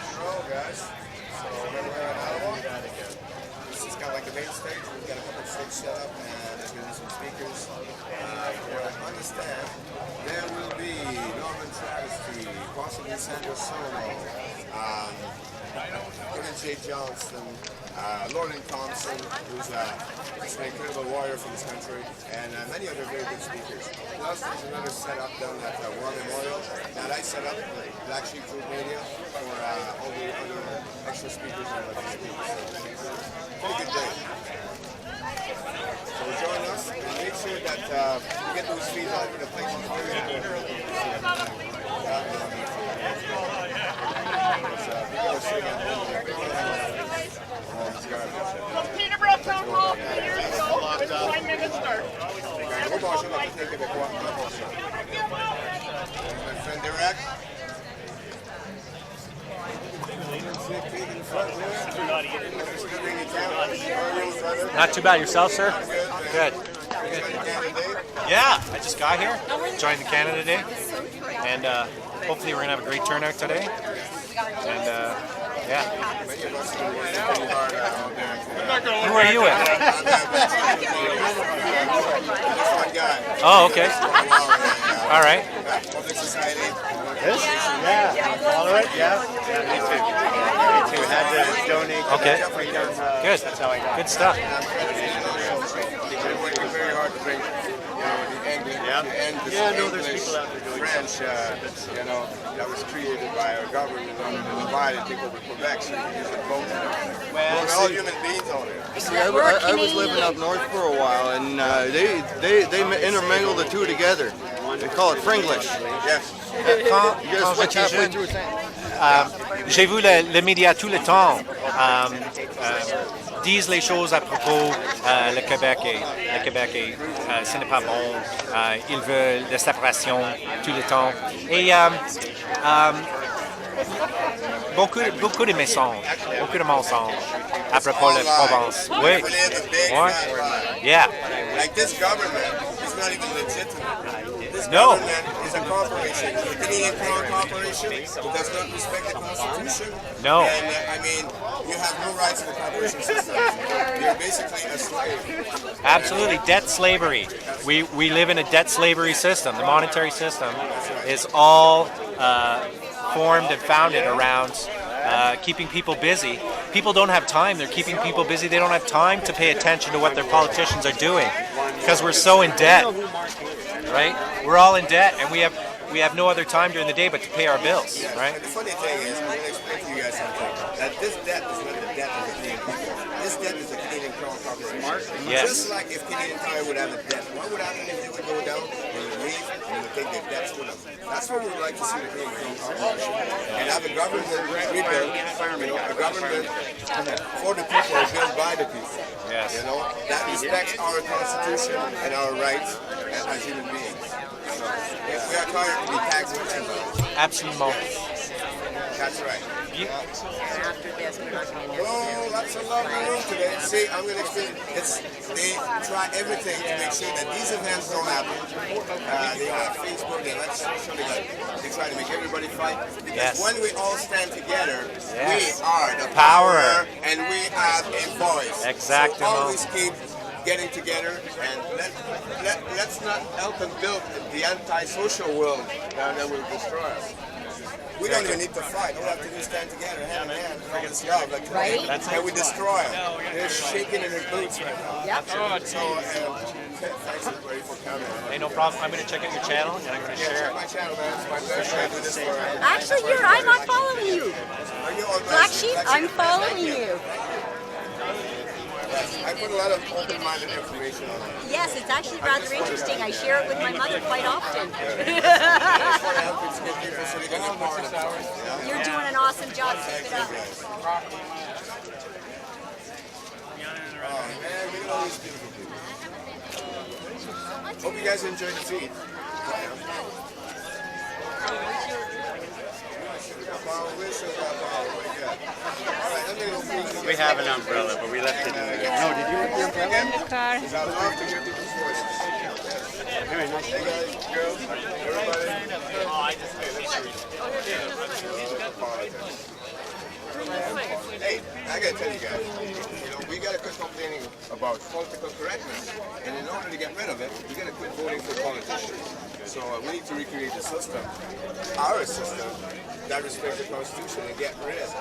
Hello, guys. So we're in Ottawa. This is kind of like the main stage. We've got a couple of stages set up, and there's going to be some speakers. I understand there will be Norman Travesty, possibly Sandra Solo, Kevin J. Johnston, Lauren Thompson, who's an incredible warrior from this country, and many other very good speakers. Plus, there's another setup down at War Memorial that I set up with Black Sheep Group Media for all the other extra speakers and other speakers. Pretty good day. So join us and make sure that you get those feet out of the place. It's very important. Peterborough Town Hall 3 years ago when the Prime Minister. My friend Iraq. Not too bad. Yourself, sir? Good. Yeah, I just got here, joined the Canada Day, and hopefully we're going to have a great turnout today. And yeah. Who are you with? Oh, okay. All right. This? Yeah. Follow it? Yeah. Me too. Had to donate to Okay. freedom. Good. That's how I got Good stuff. Very hard to bring, there's people out there doing French, that was created by our government under the divide and take over Quebec, so you can use it both. We're all human beings out here. See, I was living up north for a while, and they intermingle the two together. They call it Fringlish. Yes. J'ai vu les médias tout le temps disent les choses à propos le Québec et ce n'est pas bon. Ils veulent la séparation tout le temps. Et beaucoup de mensonges à propos de la province. Oui. Ouais. Yeah. Like this government is not even legitimate. This No. government is a corporation. It's a Canadian Crown corporation. It does not respect the Constitution. No. And I mean, you have no rights in the corporation system. You're basically a slave. Absolutely, debt slavery. We live in a debt slavery system. The monetary system is all formed and founded around keeping people busy. People don't have time. They're keeping people busy. They don't have time to pay attention to what their politicians are doing because we're so in debt, right? We're all in debt, and we have no other time during the day but to pay our bills, right? And the funny thing is, I'm going to explain to you guys something. That this debt is not the debt of the Canadian people. This debt is the Canadian Crown Corporation. Yes. Just like if Canadian Tire would have a debt, what would happen if they would go down? They would leave and they would take their debts with them. That's what we would like to see the Canadian Crown Corporation. And have a government rebuilt, a government for the people, built by the people. Yes. That respects our Constitution and our rights as human beings. So, if we are tired to be taxed with Absolument. that's right. Oh, lots of love in the room today. See, I'm going to explain. They try everything to make sure that these events don't happen. They have Facebook, they let social, they try to make everybody fight. Because when we all stand together, we are the power, and we have a voice. Exactly. So always keep getting together, and let's not help them build the anti-social world that will destroy us. We don't even need to fight. All we have to do is stand together, hand in hand, and this job, and we destroy them. They're shaking in their boots right now. Yep. So, thanks everybody for coming. Hey, no problem. I'm going to check out your channel and I'm going to share Check my channel, man. It's my pleasure to do this for Actually, I'm not following you. Are you on Black Sheep, I'm following you. I put a lot of open-minded information on it. Yes, it's actually rather interesting. I share it with my mother quite often. You're doing an awesome job. Keep it up. Oh, man, look at all these beautiful people. Hope you guys enjoy the feed. We have an umbrella, but we left it in there. No, did you leave the umbrella? Because I love to hear people's voices. Very nice. Hey guys, girls, everybody. Hey, I gotta tell you guys, we gotta quit complaining about political correctness, and in order to get rid of it, we gotta quit voting for politicians. So we need to recreate the system, our system, that respects the Constitution and get rid of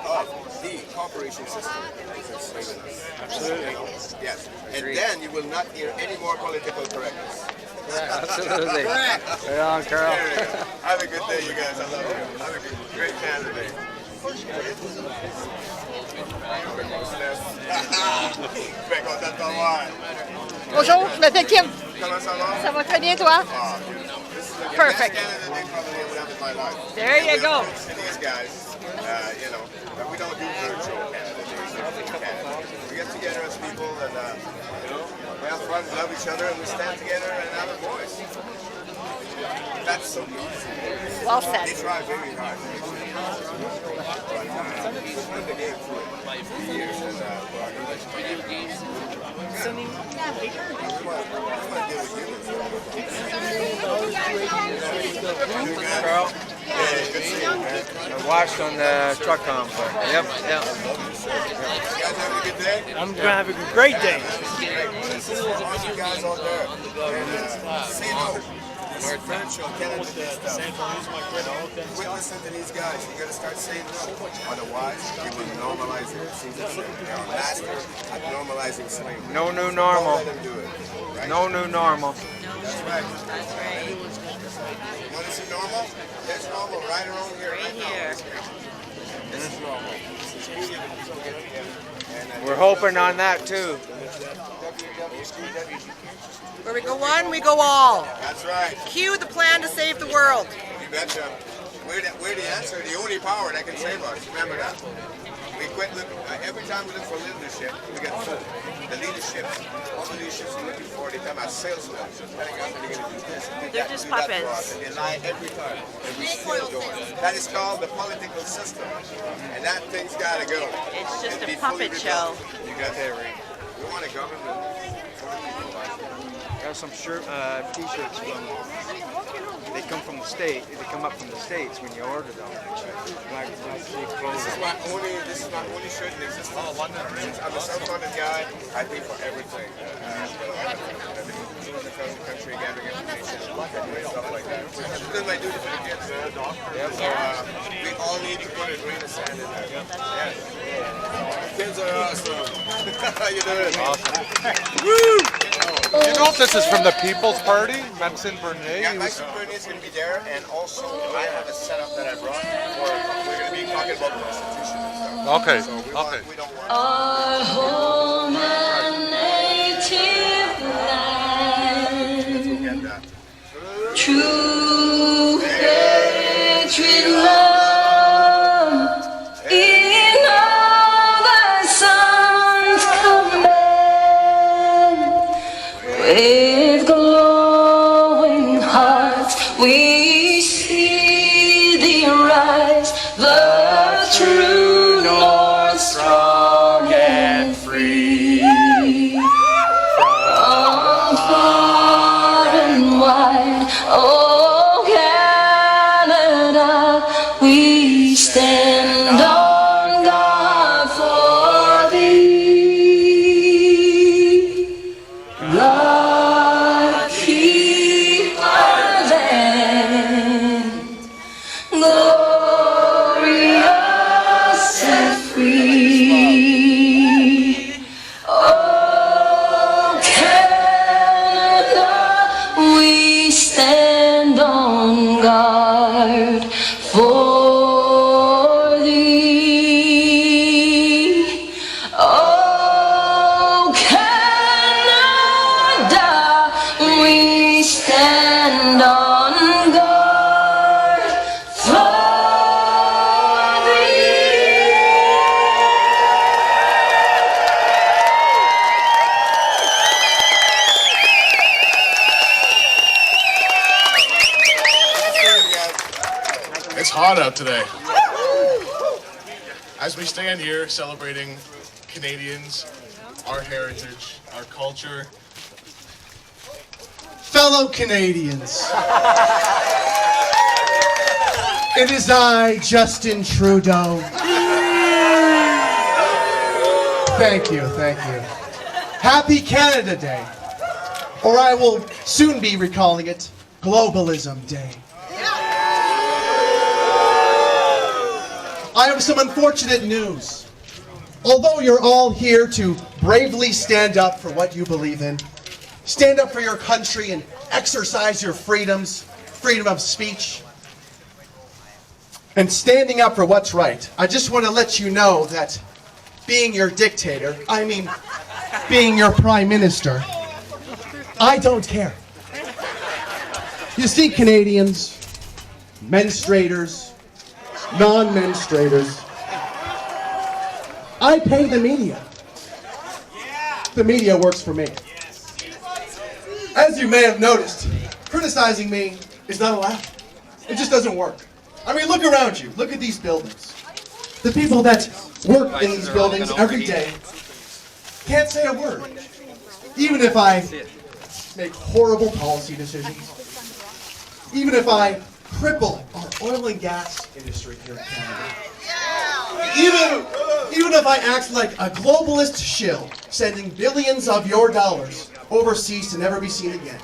the corporation system that's enslaving us. Absolutely. Yes. And then you will not hear any more political correctness. Absolutely. Right on, Carl. Have a good day, you guys. I love you. Have a great candidate. Bonjour, je m'appelle Kim. Comment ça va? Ça va très bien, toi? Perfect. There you go. These guys, we don't do virtual Canada. We get together as people and, we have fun, love each other, and we stand together and have a voice. That's so easy. Well said. They try very hard. But we put the game through it for years and video games. We want to deal with humans. Carl, Hey, good seeing you, man. I watched on the truck complex. Yep. You guys having a good day? I'm gonna have a great day. This is for all you guys out there. And say no. This virtual Canada stuff. Quit listening to these guys. You gotta start saying no. Otherwise, you will normalize it. They're a master at normalizing slavery. No new normal. Don't let them do it. Right? No new normal. That's right. You want to see normal? There's normal right around here. Right here. This is normal. This is really We're hoping on that too. Where we go one, we go all. That's right. Cue the plan to save the world. You betcha. We're the answer, the only power that can save us. Remember that. We quit looking, every time we look for leadership, we get fooled. The leadership, all the leaderships we're looking for, they come as salesmen, telling us that they're going to do this and do They're that, just do that for puppets. us, and they lie every time. And we still going. That is called the political system. And that thing's got to go. It's just And a be fully puppet show. rebuilt. You got that right. We want a government. Got some t-shirts from. They come from the state. They come up from the States when you order them. Black This is my only shirt that exists in London. I'm a South London guy. I pay for everything. Touring across the country, gathering information, doing stuff like that. This is my duty for the kids. So we all need to put a grain of sand in there. Yeah. Kids are awesome. How you doing? Awesome. You know if this is from the People's Party, Vincent Bernier? Yeah, Vincent Bernier is going to be there, and also I have a setup that I brought where we're going to be talking about prostitution and stuff. Okay, So okay. we don't want Our home and native land, get that. true hatred love, in all thy sons command, with glowing hearts we see thee rise, the true North strong and free. From far and wide, oh Canada, we stand on guard for thee. God keep our land glorious and free. Oh Canada, we stand on guard for thee. Oh Canada, we stand on guard for thee. It's hot out today. As we stand here celebrating Canadians, our heritage, our culture. Fellow Canadians, it is I, Justin Trudeau, Thank you, thank you. Happy Canada Day. Or I will soon be recalling it Globalism Day. I have some unfortunate news. Although you're all here to bravely stand up for what you believe in, stand up for your country and exercise your freedoms, freedom of speech, and standing up for what's right, I just want to let you know that being your dictator, I mean being your prime minister, I don't care. You see, Canadians, menstruators, non-menstruators, I pay the media. The media works for me. As you may have noticed, criticizing me is not allowed. It just doesn't work. I mean, look around you. Look at these buildings. The people that work in these buildings every day can't say a word. Even if I make horrible policy decisions, even if I cripple our oil and gas industry here in Canada, even if I act like a globalist shill, sending billions of your dollars overseas to never be seen again.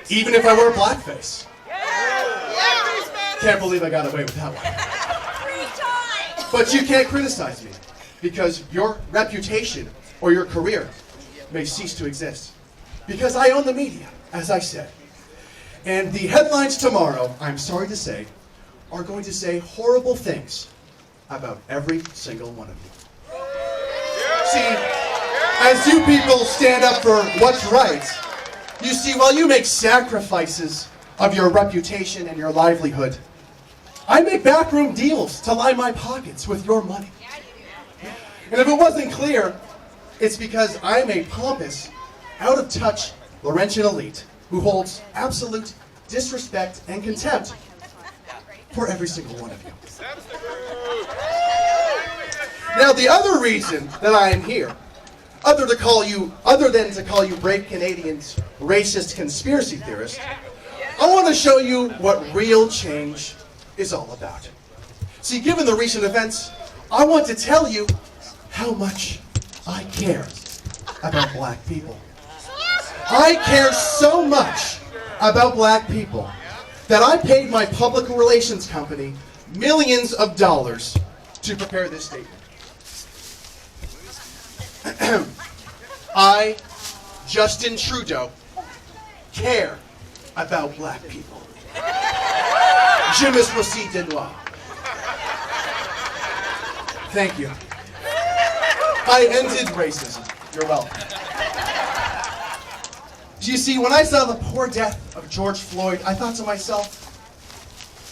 Even if I wear blackface. Can't believe I got away with that one. But you can't criticize me, because your reputation or your career may cease to exist. Because I own the media, as I said. And the headlines tomorrow, I'm sorry to say, are going to say horrible things about every single one of you. See, as you people stand up for what's right, you see, while you make sacrifices of your reputation and your livelihood, I make backroom deals to line my pockets with your money. And if it wasn't clear, it's because I'm a pompous, out-of-touch Laurentian elite who holds absolute disrespect and contempt for every single one of you. Now, the other reason that I am here, other than to call you brave Canadians racist conspiracy theorists, I want to show you what real change is all about. See, given the recent events, I want to tell you how much I care about black people. I care so much about black people that I paid my public relations company millions of dollars to prepare this statement. I, Justin Trudeau, care about black people. Je me suis de noir. Thank you. I ended racism. You're welcome. Do you see, when I saw the poor death of George Floyd, I thought to myself,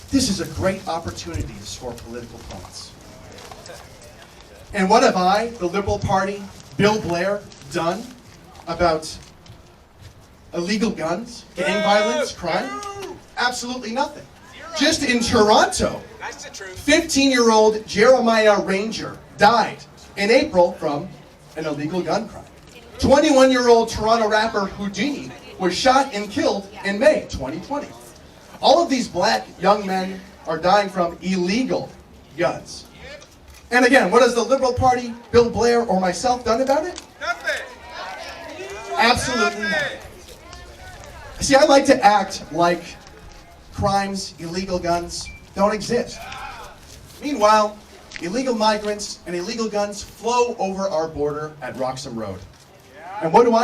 this is a great opportunity to score political points. And what have I, the Liberal Party, Bill Blair, done about illegal guns, gang violence, crime? Absolutely nothing. Just in Toronto, 15-year-old Jeremiah Ranger died in April from an illegal gun crime. 21-year-old Toronto rapper Houdini was shot and killed in May 2020. All of these black young men are dying from illegal guns. And again, what has the Liberal Party, Bill Blair, or myself done about it? Nothing. Absolutely nothing. See, I like to act like crimes, illegal guns, don't exist. Meanwhile, illegal migrants and illegal guns flow over our border at Roxham Road. And what do?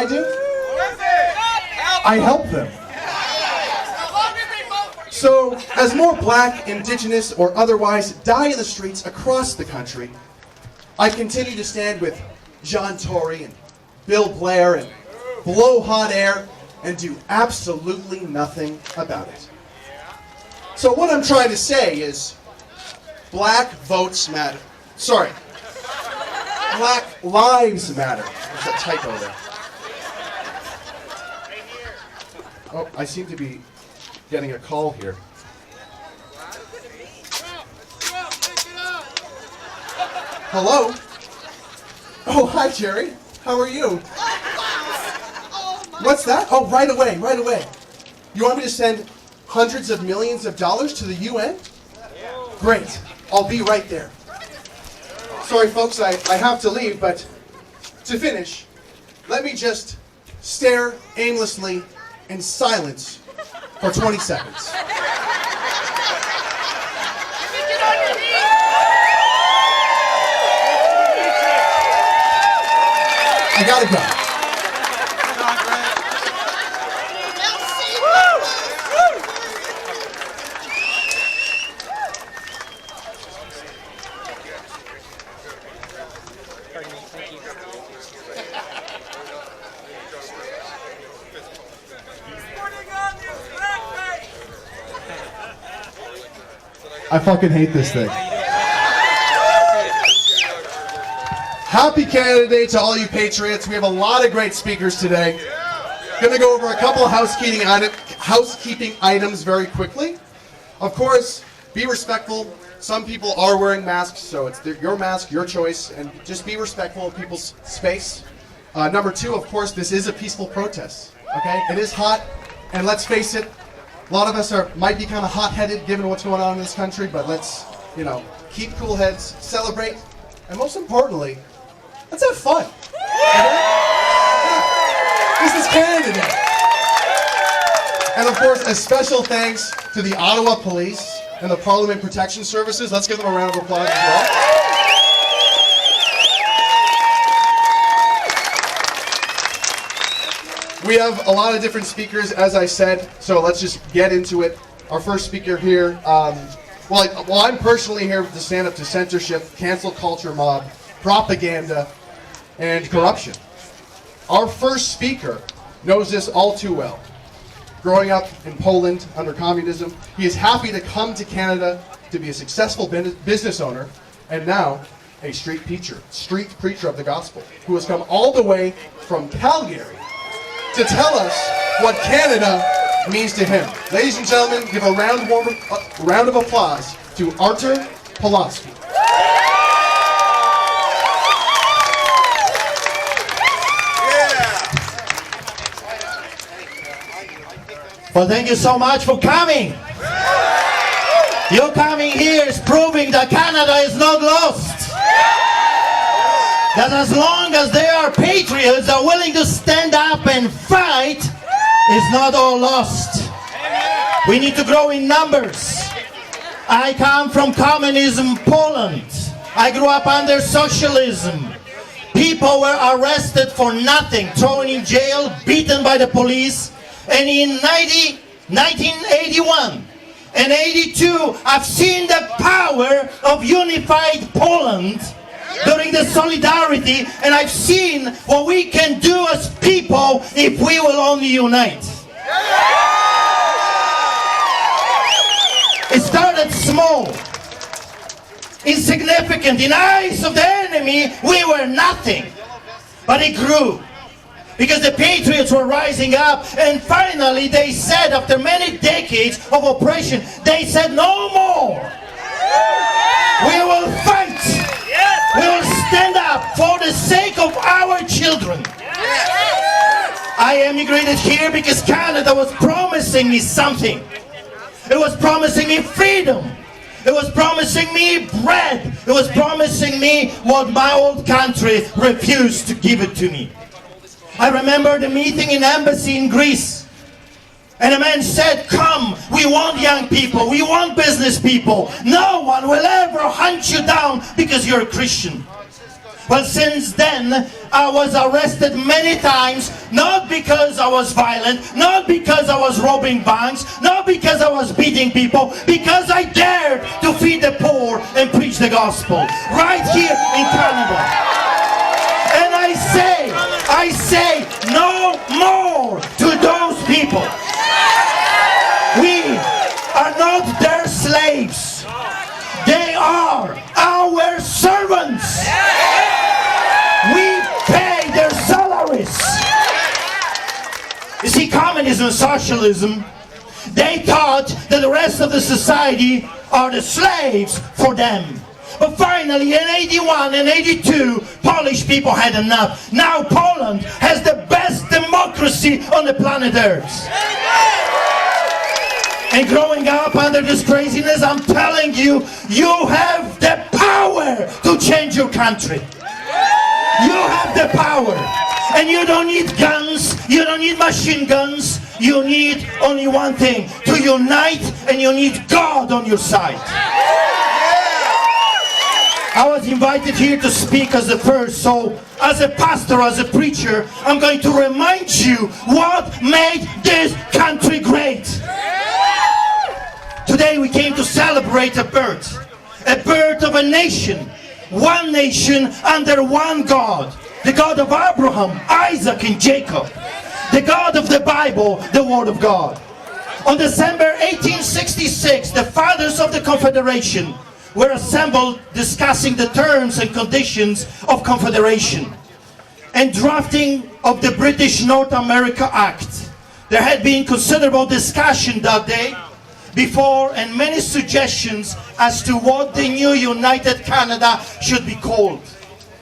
I help them. So, as more black, indigenous, or otherwise die in the streets across the country, I continue to stand with John Tory and Bill Blair and blow hot air and do absolutely nothing about it. So what I'm trying to say is, black votes matter. Sorry. Black lives matter. There's a typo there. Oh, I seem to be getting a call here. Hello? Oh, hi, Jerry. How are you? What's that? Oh, right away, right away. You want me to send hundreds of millions of dollars to the UN? Great. I'll be right there. Sorry, folks, I have to leave, but to finish, let me just stare aimlessly in silence for 20 seconds. I gotta go. I fucking hate this thing. Happy Canada Day to all you patriots. We have a lot of great speakers today. Going to go over a couple of housekeeping items very quickly. Of course, be respectful. Some people are wearing masks, so it's your mask, your choice, and just be respectful of people's space. Number two, of course, this is a peaceful protest. Okay, it is hot, and let's face it, a lot of us might be kind of hot-headed given what's going on in this country, but let's, keep cool heads, celebrate, and most importantly, let's have fun. This is Canada Day. And of course, a special thanks to the Ottawa Police and the Parliament Protection Services. Let's give them a round of applause as well. We have a lot of different speakers, as I said, so let's just get into it. Our first speaker here, I'm personally here to stand up to censorship, cancel culture mob, propaganda, and corruption. Our first speaker knows this all too well. Growing up in Poland under communism, he is happy to come to Canada to be a successful business owner, and now a street preacher of the gospel, who has come all the way from Calgary to tell us what Canada means to him. Ladies and gentlemen, give a round of applause to Artur Pawlowski. Well, thank you so much for coming. You coming here is proving that Canada is not lost. That as long as there are patriots that are willing to stand up and fight, it's not all lost. We need to grow in numbers. I come from communism, Poland. I grew up under socialism. People were arrested for nothing, thrown in jail, beaten by the police. And in 1981 and 82, I've seen the power of unified Poland during the solidarity, and I've seen what we can do as people if we will only unite. It started small, insignificant. In the eyes of the enemy, we were nothing. But it grew. Because the patriots were rising up, and finally they said, after many decades of oppression, they said, no more. We will fight. We will stand up for the sake of our children. I emigrated here because Canada was promising me something. It was promising me freedom. It was promising me bread. It was promising me what my old country refused to give it to me. I remember the meeting in embassy in Greece. And a man said, come, we want young people, we want business people. No one will ever hunt you down because you're a Christian. Well, since then, I was arrested many times, not because I was violent, not because I was robbing banks, not because I was beating people, because I dared to feed the poor and preach the gospel, right here in Canada. And I say, no more to those people. We are not their slaves. They are our servants. We pay their salaries. You see, communism and socialism, they thought that the rest of the society are the slaves for them. But finally, in 81 and 82, Polish people had enough. Now Poland has the best democracy on the planet Earth. And growing up under this craziness, I'm telling you, you have the power power to change your country. You have the power. And you don't need guns, you don't need machine guns, you need only one thing, to unite, and you need God on your side. I was invited here to speak as the first, so as a pastor, as a preacher, I'm going to remind you what made this country great. Today we came to celebrate a birth of a nation under one God. The God of Abraham, Isaac, and Jacob. The God of the Bible, the Word of God. On December 1866, the fathers of the Confederation were assembled discussing the terms and conditions of Confederation and drafting of the British North America Act. There had been considerable discussion that day before and many suggestions as to what the new United Canada should be called.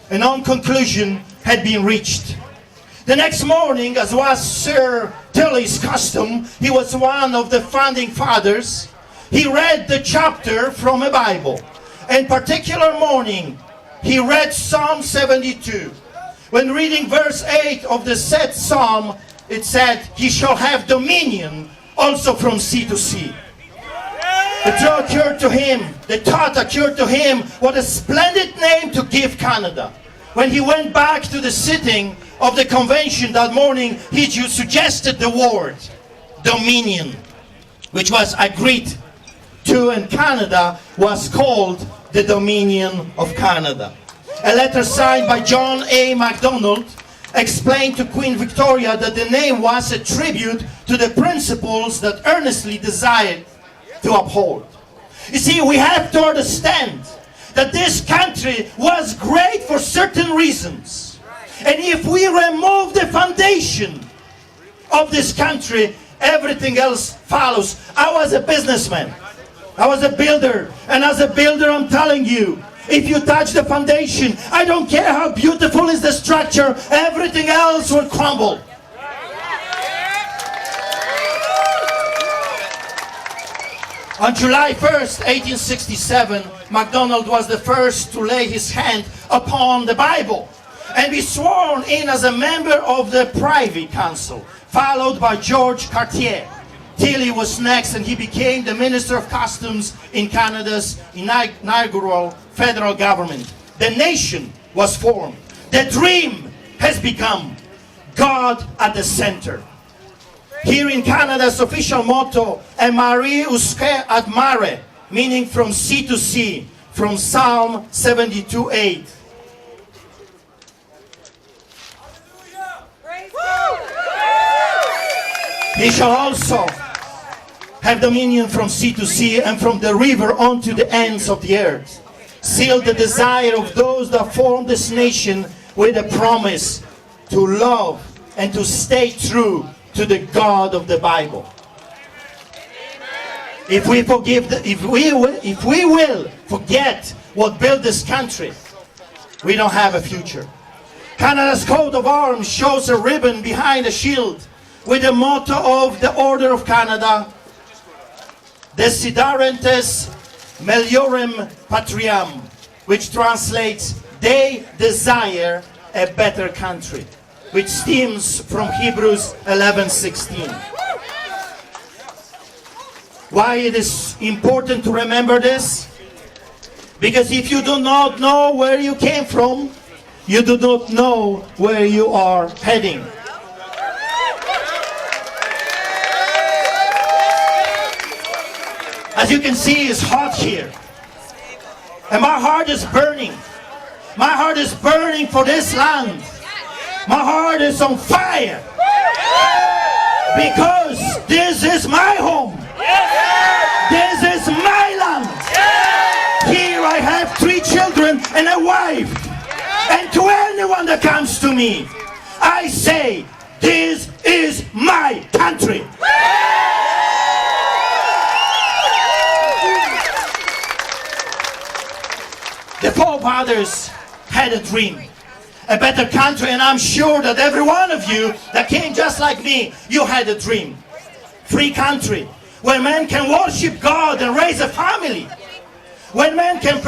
A non-conclusion had been reached. The next morning, as was Sir Tilley's custom, he was one of the founding fathers. He read the chapter from a Bible. And particular morning, he read Psalm 72. When reading verse 8 of the said psalm, it said, "He shall have dominion also from sea to sea." The thought occurred to him, what a splendid name to give Canada. When he went back to the sitting of the convention that morning, he suggested the word dominion, which was agreed to, and Canada was called the Dominion of Canada. A letter signed by John A. Macdonald explained to Queen Victoria that the name was a tribute to the principles that earnestly desired to uphold. You see, we have to understand that this country was great for certain reasons. And if we remove the foundation of this country, everything else follows. I was a businessman. I was a builder. And as a builder, I'm telling you, if you touch the foundation, I don't care how beautiful is the structure, everything else will crumble. On July 1st, 1867, MacDonald was the first to lay his hand upon the Bible and be sworn in as a member of the Privy Council, followed by George Cartier. Tilley was next, and he became the Minister of Customs in Canada's inaugural federal government. The nation was formed. The dream has become God at the center. Here in Canada's official motto, "Mare usque ad mare," meaning from sea to sea, from Psalm 72:8. He shall also have dominion from sea to sea and from the river unto the ends of the earth. Seal the desire of those that form this nation with a promise to love and to stay true to the God of the Bible. If we will forget what built this country, we don't have a future. Canada's coat of arms shows a ribbon behind a shield with the motto of the Order of Canada, Desiderentes Meliorem Patriam, which translates, "They desire a better country," which stems from Hebrews 11:16. Why it is important to remember this? Because if you do not know where you came from, you do not know where you are heading. As you can see, it's hot here. And my heart is burning. My heart is burning for this land. My heart is on fire. Because this is my home. This is my land. Here I have 3 children and a wife. And to anyone that comes to me, I say, this is my country. The forefathers had a dream, a better country, and I'm sure that every one of you that came just like me, you had a dream. Free country, where men can worship God and raise a family, when men can pursue